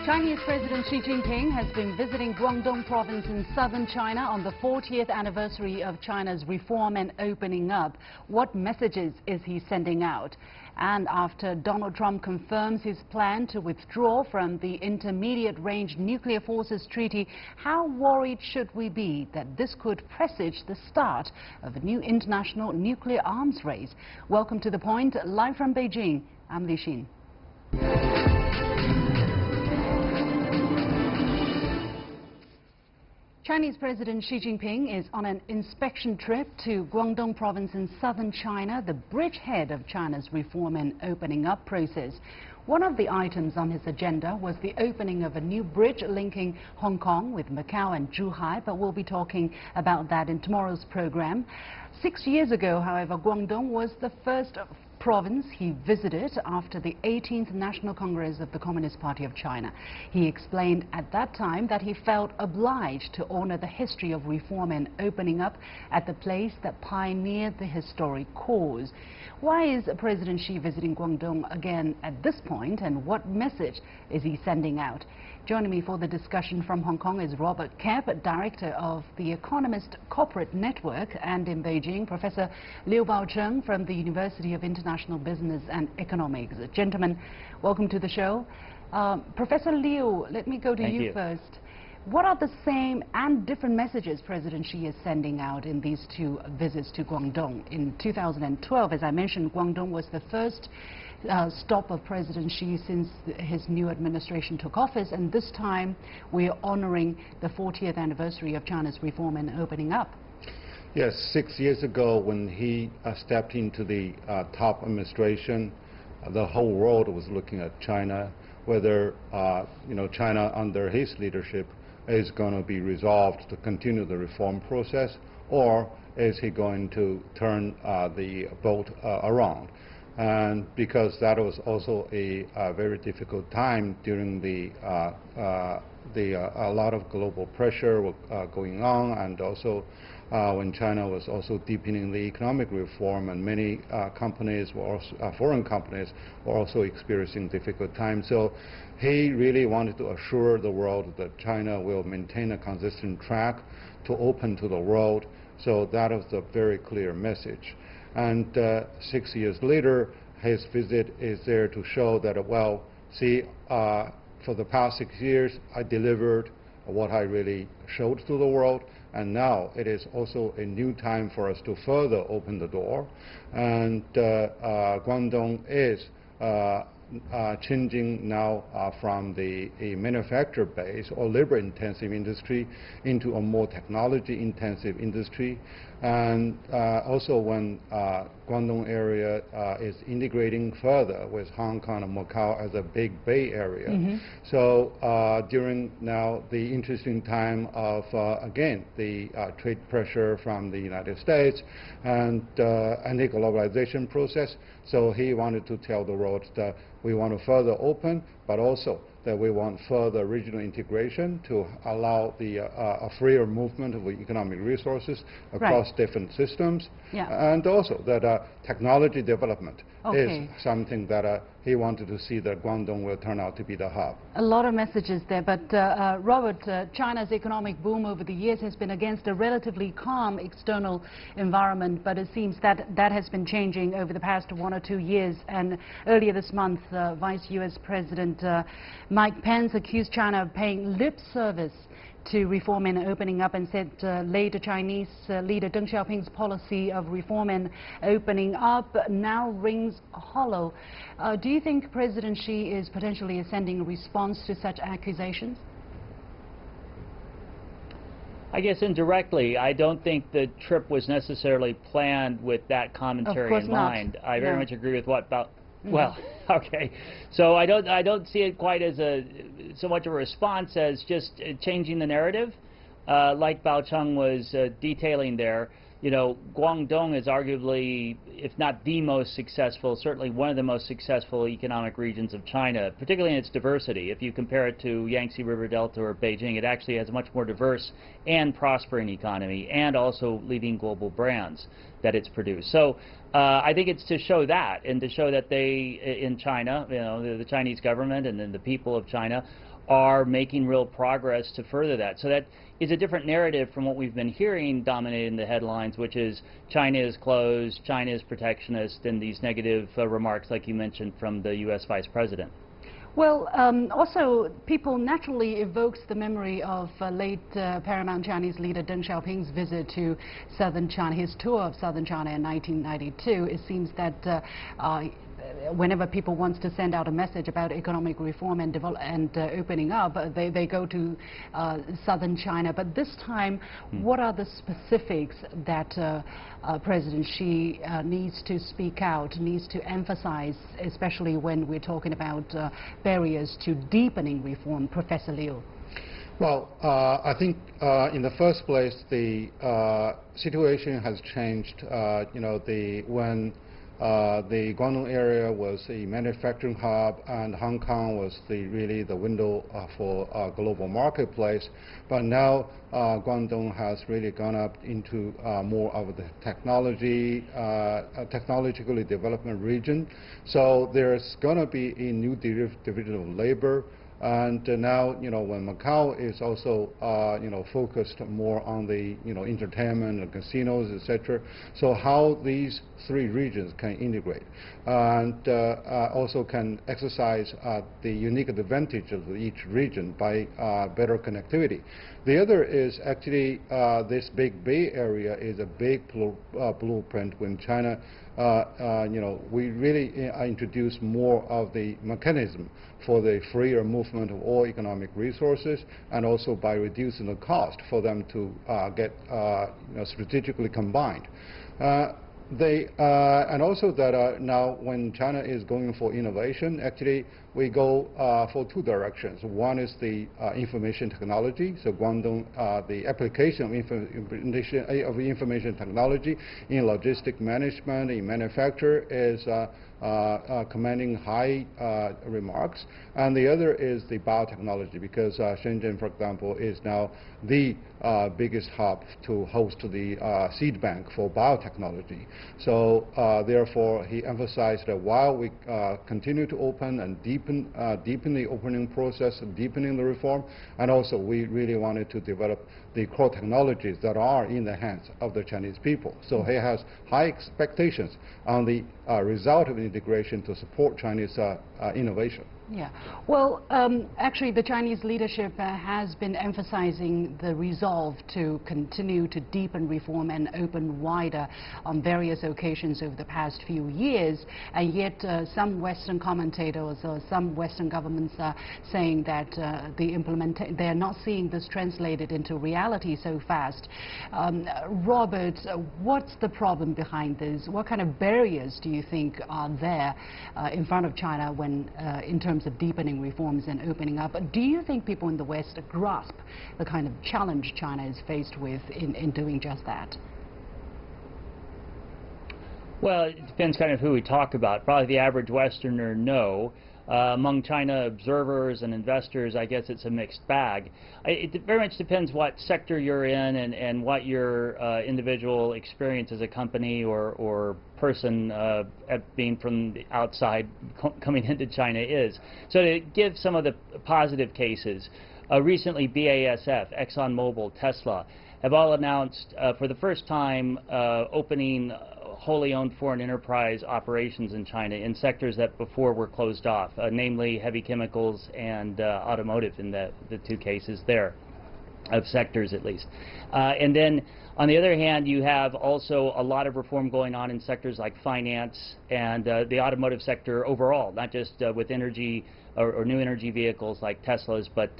Chinese President Xi Jinping has been visiting Guangdong Province in southern China on the 40th anniversary of China's reform and opening up. What messages is he sending out? And after Donald Trump confirms his plan to withdraw from the Intermediate Range Nuclear Forces Treaty, how worried should we be that this could presage the start of a new international nuclear arms race? Welcome to The Point, live from Beijing. I'm Li Xin. Chinese President Xi Jinping is on an inspection trip to Guangdong Province in southern China, the bridgehead of China's reform and opening up process. One of the items on his agenda was the opening of a new bridge linking Hong Kong with Macau and Zhuhai, but we'll be talking about that in tomorrow's program. 6 years ago, however, Guangdong was the first province he visited after the 18th National Congress of the Communist Party of China. He explained at that time that he felt obliged to honor the history of reform and opening up at the place that pioneered the historic cause. Why is President Xi visiting Guangdong again at this point, and what message is he sending out? Joining me for the discussion from Hong Kong is Robert Kep, Director of the Economist Corporate Network, and in Beijing, Professor Liu Baocheng from the University of International Business and Economics. Gentlemen, welcome to the show. Professor Liu, let me go to you first. What are the same and different messages President Xi is sending out in these two visits to Guangdong? In 2012, as I mentioned, Guangdong was the first stop of President Xi since his new administration took office, and this time we are honoring the 40th anniversary of China's reform and opening up. Yes, 6 years ago when he stepped into the top administration, the whole world was looking at China, whether China under his leadership is going to be resolved to continue the reform process, or is he going to turn the boat around? And because that was also a very difficult time during a lot of global pressure going on, and also when China was also deepening the economic reform, and many companies were also, foreign companies were also experiencing difficult times. So he really wanted to assure the world that China will maintain a consistent track to open to the world. So that was a very clear message. And 6 years later, his visit is there to show that, well, see, for the past 6 years, I delivered what I really showed to the world, and now it is also a new time for us to further open the door. And Guangdong is changing now from a manufacturer base or labor-intensive industry into a more technology-intensive industry. And also when Guangdong area is integrating further with Hong Kong and Macau as a big Bay Area. So during now the interesting time of, again, the trade pressure from the United States and anti-globalization process, so he wanted to tell the world that we want to further open, but also that we want further regional integration to allow a freer movement of economic resources across different systems, and also that technology development is something that he wanted to see that Guangdong will turn out to be the hub. A lot of messages there, but Robert, China's economic boom over the years has been against a relatively calm external environment, but it seems that that has been changing over the past 1 or 2 years. And earlier this month, Vice U.S. President Mike Pence accused China of paying lip service to reform and opening up, and said later Chinese leader Deng Xiaoping's policy of reform and opening up now rings hollow. Do you think President Xi is potentially sending a response to such accusations? I guess indirectly. I don't think the trip was necessarily planned with that commentary in mind. I very much agree with what about. Well, okay. So I don't see it quite as so much of a response as just changing the narrative, like Baocheng was detailing there. You know, Guangdong is arguably, if not the most successful, certainly one of the most successful economic regions of China, particularly in its diversity. If you compare it to Yangtze River Delta or Beijing, it actually has a much more diverse and prospering economy, and also leading global brands. that it's produced. So I think it's to show that, and to show that they, in China, you know, the Chinese government and then the people of China are making real progress to further that. So that is a different narrative from what we've been hearing dominating the headlines, which is China is closed, China is protectionist, and these negative remarks like you mentioned from the U.S. Vice President. Well, also, people naturally evokes the memory of late paramount Chinese leader Deng Xiaoping's visit to southern China, his tour of southern China in 1992. It seems that whenever people want to send out a message about economic reform and opening up, they go to southern China. But this time, what are the specifics that President Xi needs to speak out, needs to emphasize, especially when we're talking about barriers to deepening reform? Professor Liu. Well, I think in the first place, the situation has changed. You know, when the Guangdong area was a manufacturing hub, and Hong Kong was really the window for a global marketplace. But now Guangdong has really gone up into more of the technologically development region. So there's going to be a new division of labor. And now, you know, when Macau is also, you know, focused more on the, you know, entertainment and casinos, etc. So how these three regions can integrate and also can exercise the unique advantage of each region by better connectivity. The other is actually this big Bay Area is a big blueprint when China, you know, we really introduce more of the mechanism for the freer movement of all economic resources, and also by reducing the cost for them to get you know, strategically combined. And also that now when China is going for innovation, actually we go for two directions. One is the information technology. So Guangdong, the application of information technology in logistic management, in manufacture is commanding high remarks. And the other is the biotechnology, because Shenzhen, for example, is now the biggest hub to host the seed bank for biotechnology. So therefore, he emphasized that while we continue to open and deepen the opening process, deepening the reform, and also we really wanted to develop the core technologies that are in the hands of the Chinese people. So he has high expectations on the result of integration to support Chinese innovation. Yeah. Well, actually, the Chinese leadership has been emphasizing the resolve to continue to deepen reform and open wider on various occasions over the past few years. And yet, some Western commentators or some Western governments are saying that they're not seeing this translated into reality so fast. Robert, what's the problem behind this? What kind of barriers do you think are there in front of China when, in terms of deepening reforms and opening up? Do you think people in the West grasp the kind of challenge China is faced with in doing just that? Well, it depends kind of who we talk about. Probably the average Westerner, no. Among China observers and investors, I guess it's a mixed bag. It very much depends what sector you're in and what your individual experience as a company or person being from the outside coming into China is. So to give some of the positive cases, recently BASF, ExxonMobil, Tesla have all announced for the first time opening wholly owned foreign enterprise operations in China in sectors that before were closed off, namely heavy chemicals and automotive in the two cases there, of sectors at least. And then on the other hand, you have also a lot of reform going on in sectors like finance and the automotive sector overall, not just with energy or new energy vehicles like Tesla's, but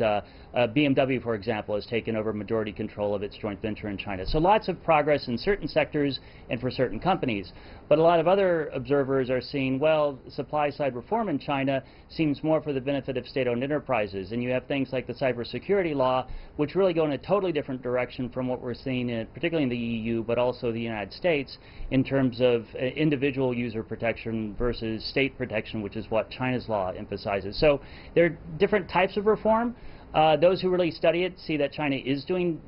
BMW, for example, has taken over majority control of its joint venture in China. So lots of progress in certain sectors and for certain companies. But a lot of other observers are seeing, well, supply-side reform in China seems more for the benefit of state-owned enterprises. And you have things like the cybersecurity law, which really go in a totally different direction from what we're seeing, particularly in the EU, but also the United States, in terms of individual user protection versus state protection, which is what China's law emphasizes. So there are different types of reform. Those who really study it see that China is doing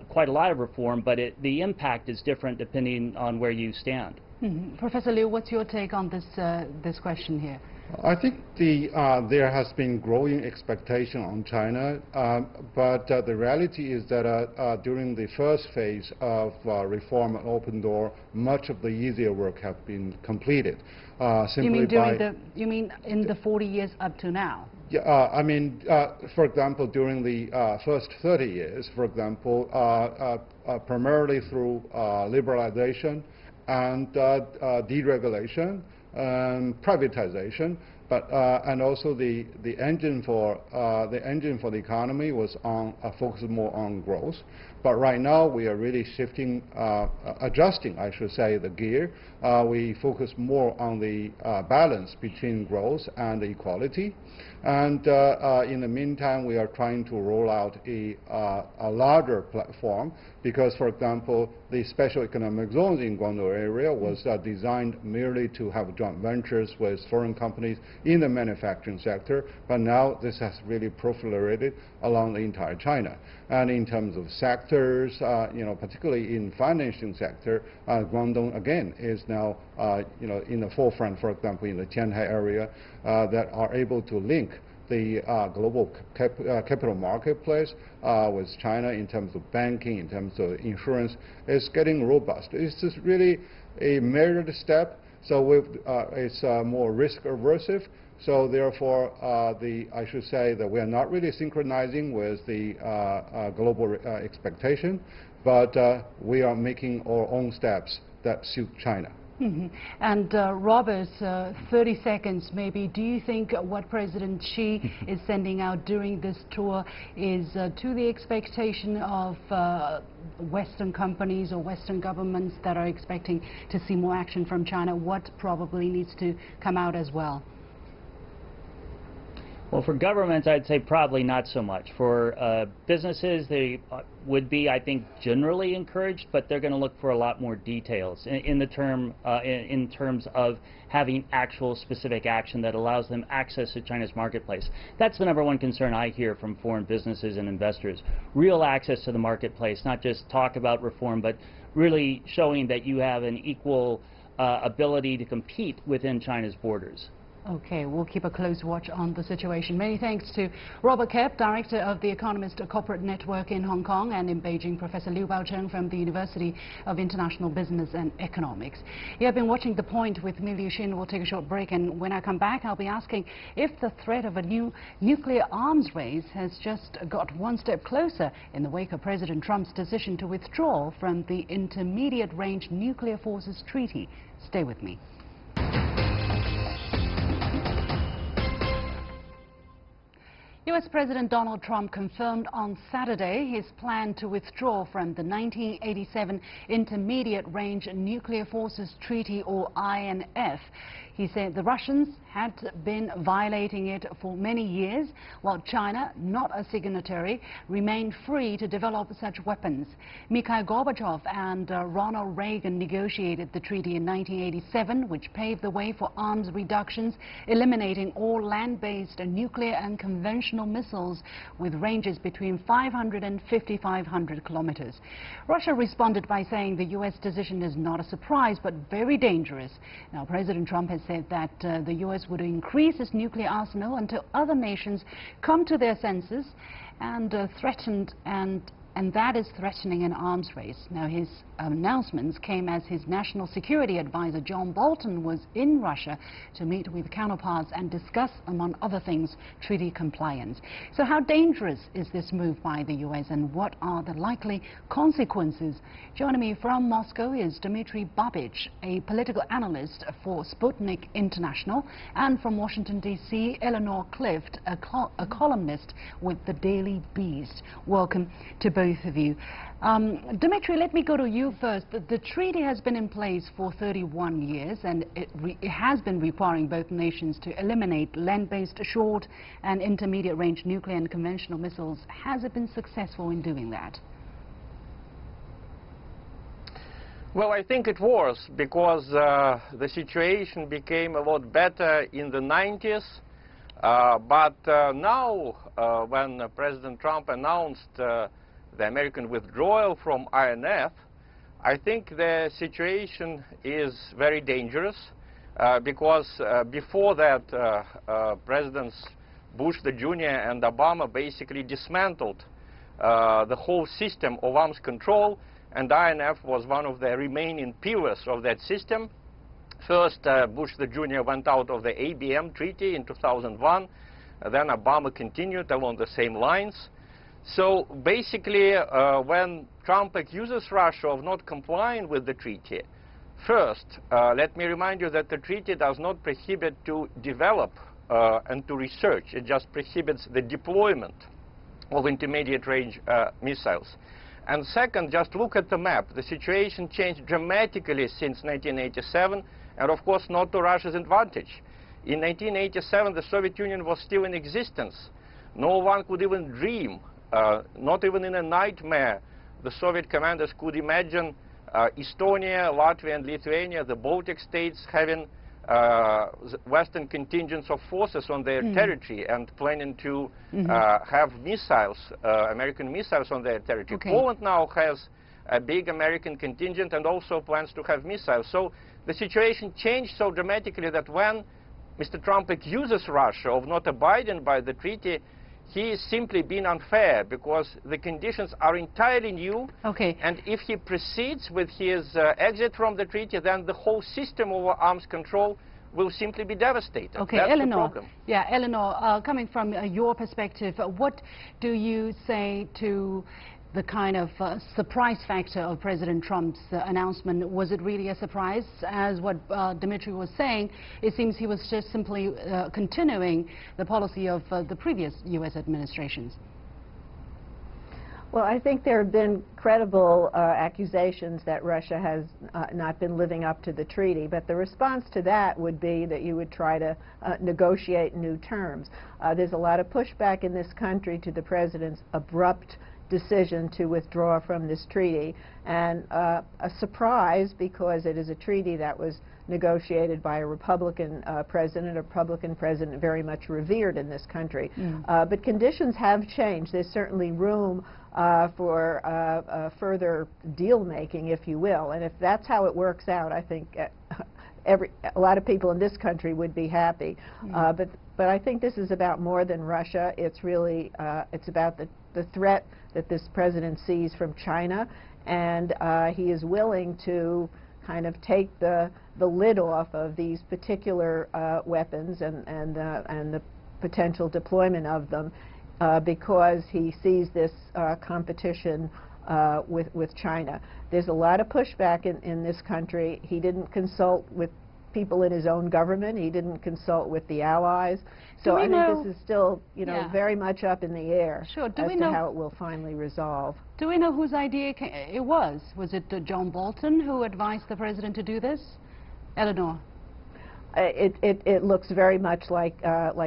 quite a lot of reform, but the impact is different depending on where you stand. Mm-hmm. Professor Liu, what's your take on this question here? I think there has been growing expectation on China, but the reality is that during the first phase of reform and open door, much of the easier work have been completed. You mean in the 40 years up to now? Yeah, I mean, for example, during the first 30 years, for example, primarily through liberalization and deregulation, privatization, but and also the engine for the economy was focused more on growth. But right now we are really shifting, adjusting, I should say, the gear. We focus more on the balance between growth and equality. And in the meantime, we are trying to roll out a larger platform because, for example, the special economic zones in Guangdong area was designed merely to have joint ventures with foreign companies in the manufacturing sector, but now this has really proliferated along the entire China. And in terms of sectors, particularly in financing sector, Guangdong again is now in the forefront, for example, in the Qianhai area, that are able to link the global capital marketplace with China in terms of banking, in terms of insurance, is getting robust. It's just really a measured step, so it's more risk aversive. So therefore, I should say that we are not really synchronizing with the global expectation, but we are making our own steps that suit China. Mm-hmm. And Robert, 30 seconds maybe, do you think what President Xi is sending out during this tour is to the expectation of Western companies or Western governments that are expecting to see more action from China? What probably needs to come out as well? Well, for governments, I'd say probably not so much. For businesses, they would be, I think, generally encouraged, but they're going to look for a lot more details in terms of having actual specific action that allows them access to China's marketplace. That's the number one concern I hear from foreign businesses and investors. Real access to the marketplace, not just talk about reform, but really showing that you have an equal ability to compete within China's borders. Okay, we'll keep a close watch on the situation. Many thanks to Robert Kep, Director of the Economist Corporate Network in Hong Kong, and in Beijing, Professor Liu Baocheng from the University of International Business and Economics. You have been watching The Point with me, Liu Xin. We'll take a short break, and when I come back, I'll be asking if the threat of a new nuclear arms race has just got one step closer in the wake of President Trump's decision to withdraw from the Intermediate Range Nuclear Forces Treaty. Stay with me. U.S. President Donald Trump confirmed on Saturday his plan to withdraw from the 1987 Intermediate Range Nuclear Forces Treaty, or INF. He said the Russians had been violating it for many years, while China, not a signatory, remained free to develop such weapons. Mikhail Gorbachev and Ronald Reagan negotiated the treaty in 1987, which paved the way for arms reductions, eliminating all land-based nuclear and conventional missiles with ranges between 500 and 5,500 kilometers. Russia responded by saying the U.S. decision is not a surprise, but very dangerous. Now, President Trump has said that the U.S. would increase its nuclear arsenal until other nations come to their senses and that is threatening an arms race. Now, his announcements came as his national security advisor John Bolton was in Russia to meet with counterparts and discuss, among other things, treaty compliance. So how dangerous is this move by the U.S. and what are the likely consequences? Joining me from Moscow is Dmitry Babich, a political analyst for Sputnik International, and from Washington, D.C., Eleanor Clift, a columnist with the Daily Beast. Welcome to both of you. Dmitry, let me go to you first. The treaty has been in place for 31 years, and it has been requiring both nations to eliminate land-based short and intermediate-range nuclear and conventional missiles. Has it been successful in doing that? Well, I think it was, because the situation became a lot better in the 90s. But now, when President Trump announced the American withdrawal from INF, I think the situation is very dangerous because before that, Presidents Bush the Jr. and Obama basically dismantled the whole system of arms control, and INF was one of the remaining pillars of that system. First, Bush the Jr. went out of the ABM Treaty in 2001. Then Obama continued along the same lines. So basically, when Trump accuses Russia of not complying with the treaty, first, let me remind you that the treaty does not prohibit to develop and to research. It just prohibits the deployment of intermediate-range missiles. And second, just look at the map. The situation changed dramatically since 1987, and of course not to Russia's advantage. In 1987, the Soviet Union was still in existence. No one could even dream, not even in a nightmare, the Soviet commanders could imagine Estonia, Latvia, and Lithuania, the Baltic states, having Western contingents of forces on their territory and planning to have missiles, American missiles on their territory. Okay. Poland now has a big American contingent and also plans to have missiles. So the situation changed so dramatically that when Mr. Trump accuses Russia of not abiding by the treaty, he is simply being unfair because the conditions are entirely new. Okay. And if he proceeds with his exit from the treaty, then the whole system of arms control will simply be devastated. Okay, that's Eleanor. the problem. Yeah, Eleanor, coming from your perspective, what do you say to the kind of surprise factor of President Trump's announcement? Was it really a surprise? As what Dmitry was saying, it seems he was just simply continuing the policy of the previous U.S. administrations. Well, I think there have been credible accusations that Russia has not been living up to the treaty, but the response to that would be that you would try to negotiate new terms. There's a lot of pushback in this country to the president's abrupt decision to withdraw from this treaty, and a surprise because it is a treaty that was negotiated by a Republican president very much revered in this country. But conditions have changed. There's certainly room for further deal making, if you will, and if that's how it works out, I think a lot of people in this country would be happy. But I think this is about more than Russia. It's really it's about the threat that this president sees from China, and he is willing to kind of take the lid off of these particular weapons and the potential deployment of them because he sees this competition with China. There's a lot of pushback in this country. He didn't consult with people in his own government. He didn't consult with the allies. So I think this is still, you know, very much up in the air as to how it will finally resolve. Do we know whose idea it was? Was it John Bolton who advised the president to do this? Eleanor? It looks very much like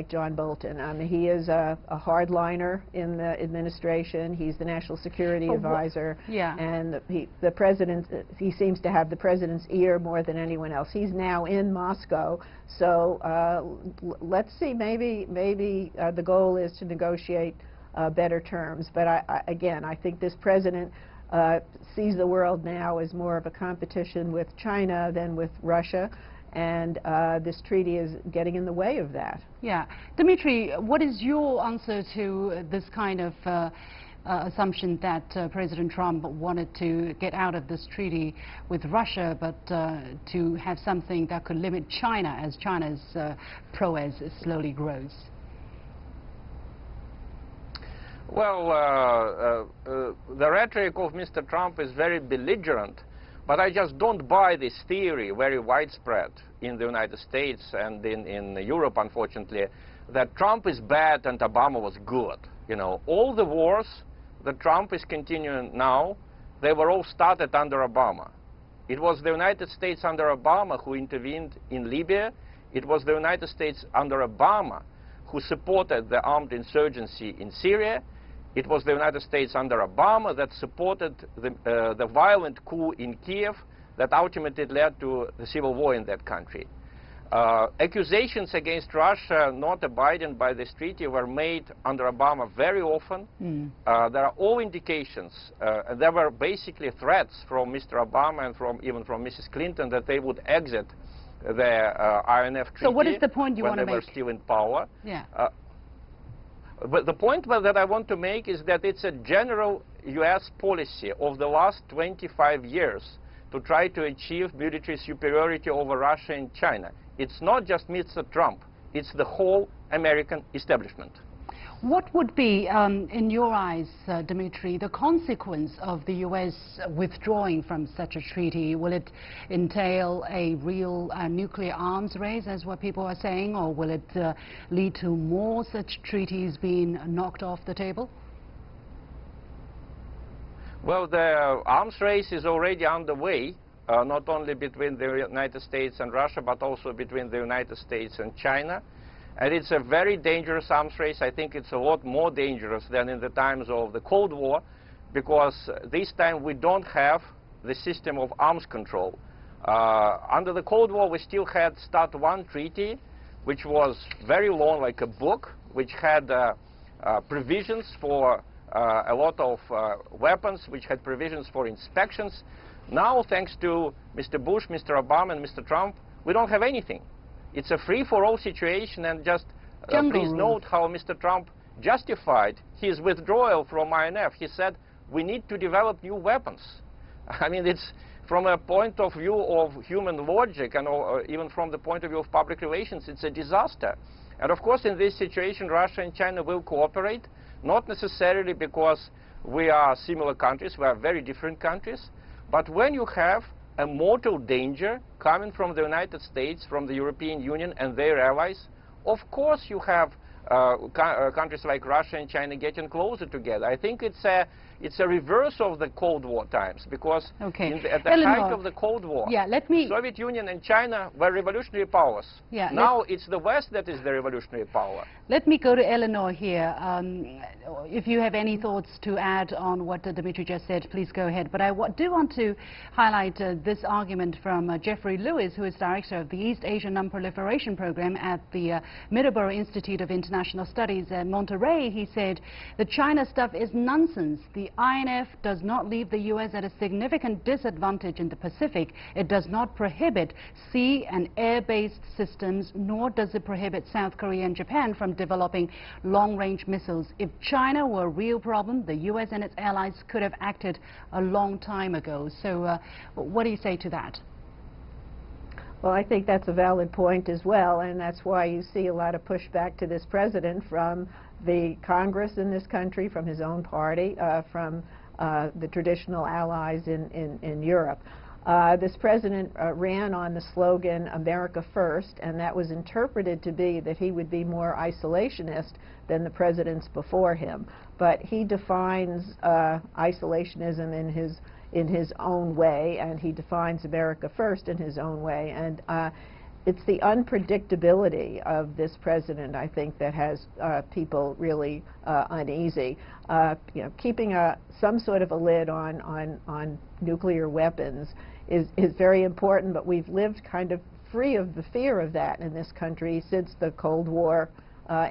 John Bolton. He is a hardliner in the administration. He's the national security advisor, and the president. He seems to have the president's ear more than anyone else. He's now in Moscow, so let's see. Maybe the goal is to negotiate better terms. But again, I think this president sees the world now as more of a competition with China than with Russia. And this treaty is getting in the way of that. Yeah. Dmitry, what is your answer to this kind of assumption that President Trump wanted to get out of this treaty with Russia, but to have something that could limit China as China's prowess slowly grows? Well, the rhetoric of Mr. Trump is very belligerent. But I just don't buy this theory, very widespread in the United States and in Europe, unfortunately, that Trump is bad and Obama was good. You know, all the wars that Trump is continuing now, they were all started under Obama. It was the United States under Obama who intervened in Libya. It was the United States under Obama who supported the armed insurgency in Syria. It was the United States under Obama that supported the violent coup in Kiev that ultimately led to the civil war in that country. Accusations against Russia not abiding by this treaty were made under Obama very often. There are all indications. There were basically threats from Mr. Obama and even from Mrs. Clinton that they would exit the INF Treaty. So what is the point you want to make? When they were still in power. Yeah. But the point that I want to make is that it's a general U.S. policy of the last 25 years to try to achieve military superiority over Russia and China. It's not just Mr. Trump, it's the whole American establishment. What would be, in your eyes, Dmitry, the consequence of the U.S. withdrawing from such a treaty? Will it entail a real nuclear arms race, as what people are saying, or will it lead to more such treaties being knocked off the table? Well, the arms race is already underway, not only between the United States and Russia, but also between the United States and China. And it's a very dangerous arms race. I think it's a lot more dangerous than in the times of the Cold War, because this time we don't have the system of arms control. Under the Cold War, we still had START 1 treaty, which was very long, like a book, which had provisions for a lot of weapons, which had provisions for inspections. Now, thanks to Mr. Bush, Mr. Obama, and Mr. Trump, we don't have anything. It's a free-for-all situation, and just please note how Mr. Trump justified his withdrawal from INF. He said, we need to develop new weapons. I mean, it's from a point of view of human logic, and even from the point of view of public relations, it's a disaster. And of course, in this situation, Russia and China will cooperate, not necessarily because we are similar countries, we are very different countries, but when you have a mortal danger coming from the United States, from the European Union and their allies, of course you have countries like Russia and China getting closer together. I think it's a reverse of the Cold War times, because at the height of the Cold War, Soviet Union and China were revolutionary powers. Now it's the West that is the revolutionary power. Let me go to Eleanor here. If you have any thoughts to add on what Dmitry just said, please go ahead. But I do want to highlight this argument from Jeffrey Lewis, who is director of the East Asia Non-Proliferation Program at the Middleborough Institute of International Studies at Monterey. He said, the China stuff is nonsense. The INF does not leave the U.S. at a significant disadvantage in the Pacific. It does not prohibit sea and air-based systems, nor does it prohibit South Korea and Japan from developing long-range missiles. If China were a real problem, the U.S. and its allies could have acted a long time ago. So what do you say to that? Well, I think that's a valid point as well, and that's why you see a lot of pushback to this president from the Congress in this country, from his own party, from the traditional allies in Europe. This president ran on the slogan, America First, and that was interpreted to be that he would be more isolationist than the presidents before him. But he defines isolationism in his own way, and he defines America First in his own way. And it's the unpredictability of this president, I think, that has people really uneasy. You know, keeping some sort of a lid on nuclear weapons is very important, but we've lived kind of free of the fear of that in this country since the Cold War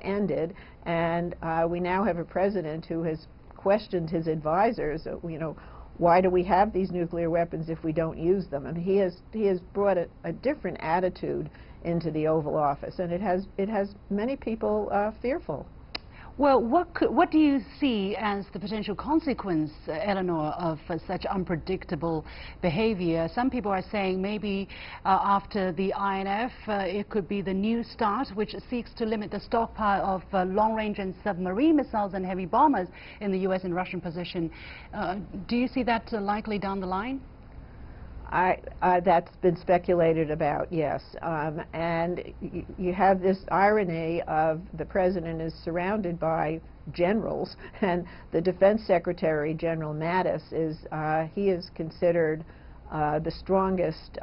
ended, and we now have a president who has questioned his advisors. You know, why do we have these nuclear weapons if we don't use them? And he has brought a different attitude into the Oval Office, and it has many people fearful. Well, what do you see as the potential consequence, Eleanor, of such unpredictable behavior? Some people are saying maybe after the INF, it could be the New START, which seeks to limit the stockpile of long-range and submarine missiles and heavy bombers in the U.S. and Russian position. Do you see that likely down the line? That's been speculated about, yes. And you have this irony of the president is surrounded by generals, and the Defense Secretary, General Mattis, he is considered the strongest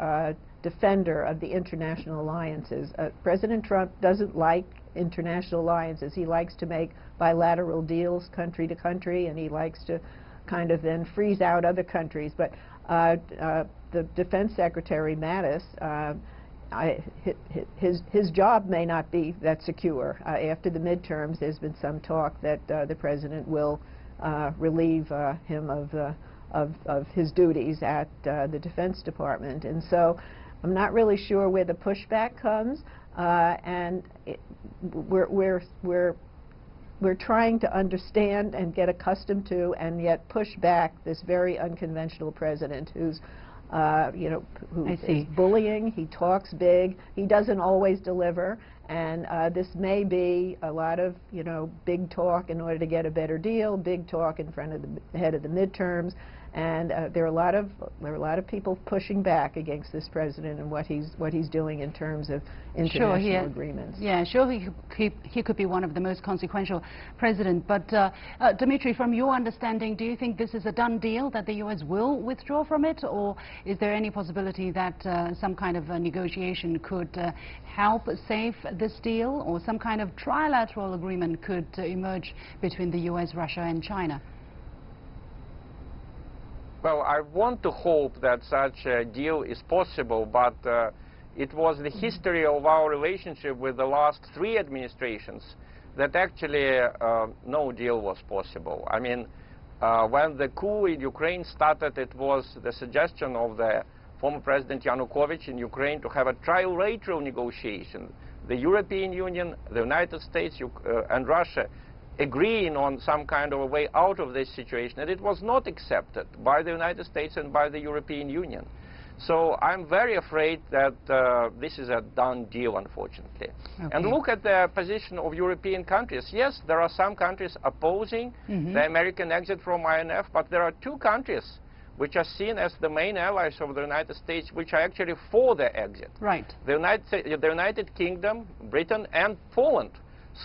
defender of the international alliances. President Trump doesn't like international alliances. He likes to make bilateral deals country to country, and he likes to kind of then freeze out other countries. But the Defense Secretary Mattis his job may not be that secure. After the midterms, there's been some talk that the president will relieve him of his duties at the Defense Department. And so I'm not really sure where the pushback comes, and we're trying to understand and get accustomed to and yet push back this very unconventional president who's who is bullying. He talks big. He doesn't always deliver. And this may be a lot of, big talk in order to get a better deal, big talk in front of the head of the midterms. And there are a lot of people pushing back against this president and what he's doing in terms of international agreements. Yeah, sure, he could be one of the most consequential presidents. But Dmitry, from your understanding, do you think this is a done deal, that the U.S. will withdraw from it, or is there any possibility that some kind of a negotiation could help save this deal, or some kind of trilateral agreement could emerge between the U.S., Russia, and China? Well, I want to hope that such a deal is possible, but it was the history of our relationship with the last 3 administrations that actually no deal was possible. I mean, when the coup in Ukraine started, it was the suggestion of the former President Yanukovych in Ukraine to have a trilateral negotiation. The European Union, the United States, and Russia agreeing on some kind of a way out of this situation, and it was not accepted by the United States and by the European Union. So I'm very afraid that this is a done deal, unfortunately. Okay. And look at the position of European countries. Yes, there are some countries opposing the American exit from INF, but there are 2 countries which are seen as the main allies of the United States, which are actually for the exit. Right. The United Kingdom, Britain, and Poland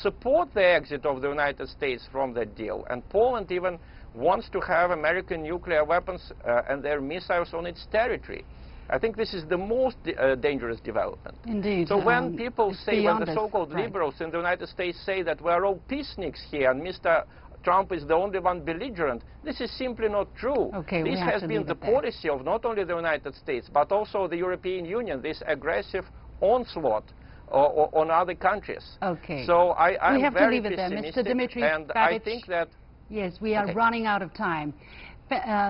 support the exit of the United States from that deal. And Poland even wants to have American nuclear weapons and their missiles on its territory. I think this is the most dangerous development. Indeed. So when people say, when the so-called liberals in the United States say that we're all peaceniks here and Mr. Trump is the only one belligerent, this is simply not true. Okay, this has been the policy of not only the United States, but also the European Union, this aggressive onslaught on other countries. Okay. So I'm we have very to leave it there, pessimistic, Mr. Dmitry and Babich. I think that... Yes, we are running out of time.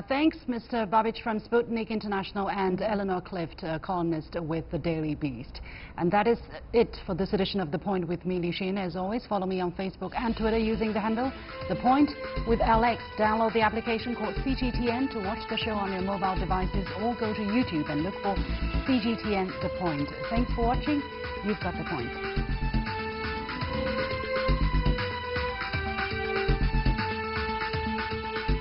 Thanks, Mr. Babich from Sputnik International, and Eleanor Clift, columnist with the Daily Beast. And that is it for this edition of The Point with me, Li Xin. As always, follow me on Facebook and Twitter using the handle The Point with LX. Download the application called CGTN to watch the show on your mobile devices, or go to YouTube and look for CGTN The Point. Thanks for watching. You've got The Point.